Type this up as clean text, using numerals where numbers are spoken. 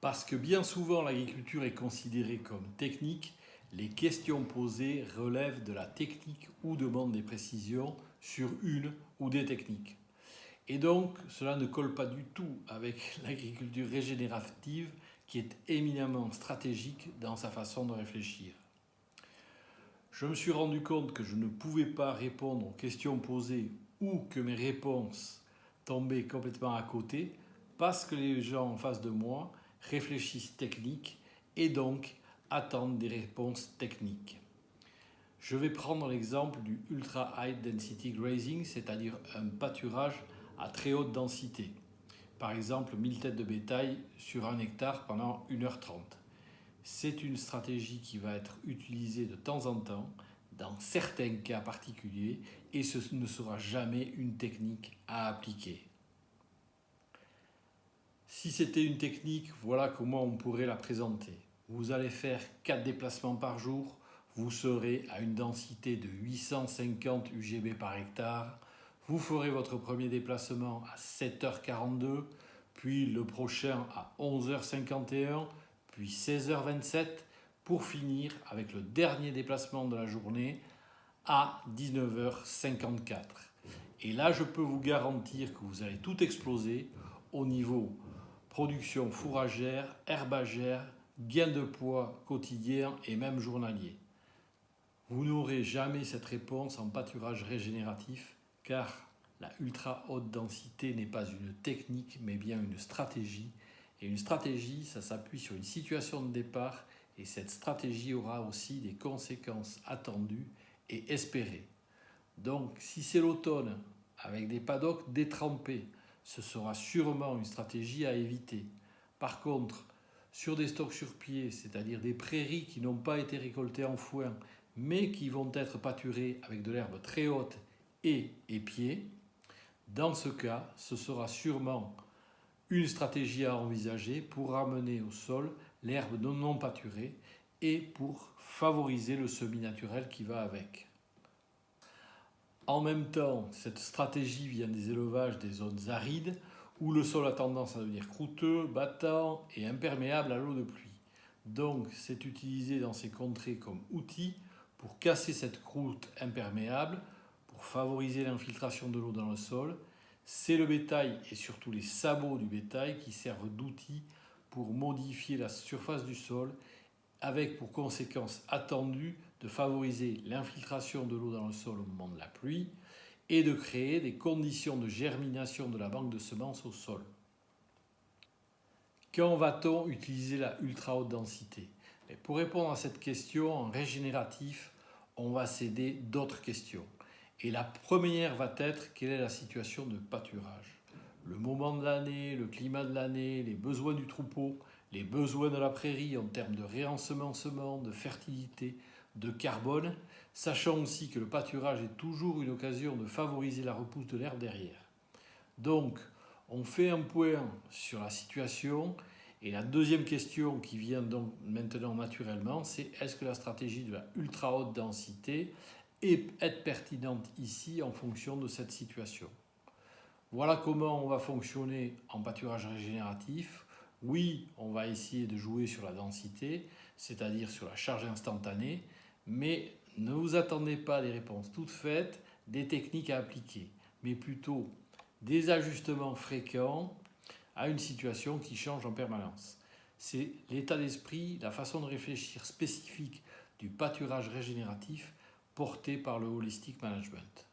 Parce que bien souvent l'agriculture est considérée comme technique, les questions posées relèvent de la technique ou demandent des précisions sur une ou des techniques. Et donc cela ne colle pas du tout avec l'agriculture régénérative qui est éminemment stratégique dans sa façon de réfléchir. Je me suis rendu compte que je ne pouvais pas répondre aux questions posées ou que mes réponses tombaient complètement à côté parce que les gens en face de moi réfléchissent technique et donc attendent des réponses techniques. Je vais prendre l'exemple du Ultra High Density Grazing, c'est-à-dire un pâturage à très haute densité. Par exemple 1000 têtes de bétail sur 1 hectare pendant 1h30. C'est une stratégie qui va être utilisée de temps en temps, dans certains cas particuliers, et ce ne sera jamais une technique à appliquer. Si c'était une technique, voilà comment on pourrait la présenter. Vous allez faire 4 déplacements par jour, vous serez à une densité de 850 UGB par hectare. Vous ferez votre premier déplacement à 7h42, puis le prochain à 11h51, puis 16h27, pour finir avec le dernier déplacement de la journée à 19h54. Et là, je peux vous garantir que vous allez tout exploser au niveau production fourragère, herbagère, gain de poids quotidien et même journalier. Vous n'aurez jamais cette réponse en pâturage régénératif car la ultra haute densité n'est pas une technique mais bien une stratégie. Et une stratégie, ça s'appuie sur une situation de départ et cette stratégie aura aussi des conséquences attendues et espérées. Donc si c'est l'automne avec des paddocks détrempés, ce sera sûrement une stratégie à éviter. Par contre, sur des stocks sur pied, c'est-à-dire des prairies qui n'ont pas été récoltées en foin, mais qui vont être pâturées avec de l'herbe très haute et épiée, dans ce cas, ce sera sûrement une stratégie à envisager pour ramener au sol l'herbe non pâturée et pour favoriser le semis naturel qui va avec. En même temps, cette stratégie vient des élevages des zones arides où le sol a tendance à devenir croûteux, battant et imperméable à l'eau de pluie. Donc, c'est utilisé dans ces contrées comme outil pour casser cette croûte imperméable, pour favoriser l'infiltration de l'eau dans le sol. C'est le bétail et surtout les sabots du bétail qui servent d'outils pour modifier la surface du sol avec pour conséquence attendue de favoriser l'infiltration de l'eau dans le sol au moment de la pluie et de créer des conditions de germination de la banque de semences au sol. Quand va-t-on utiliser la ultra haute densité? Et pour répondre à cette question, en régénératif, on va s'aider d'autres questions. Et la première va être quelle est la situation de pâturage? Le moment de l'année, le climat de l'année, les besoins du troupeau, les besoins de la prairie en termes de réensemencement, de fertilité, de carbone, sachant aussi que le pâturage est toujours une occasion de favoriser la repousse de l'herbe derrière. Donc, on fait un point sur la situation et la deuxième question qui vient donc maintenant naturellement, c'est est-ce que la stratégie de la ultra haute densité est pertinente ici en fonction de cette situation? Voilà comment on va fonctionner en pâturage régénératif. Oui, on va essayer de jouer sur la densité, c'est-à-dire sur la charge instantanée, mais ne vous attendez pas à des réponses toutes faites, des techniques à appliquer, mais plutôt des ajustements fréquents à une situation qui change en permanence. C'est l'état d'esprit, la façon de réfléchir spécifique du pâturage régénératif porté par le holistic management.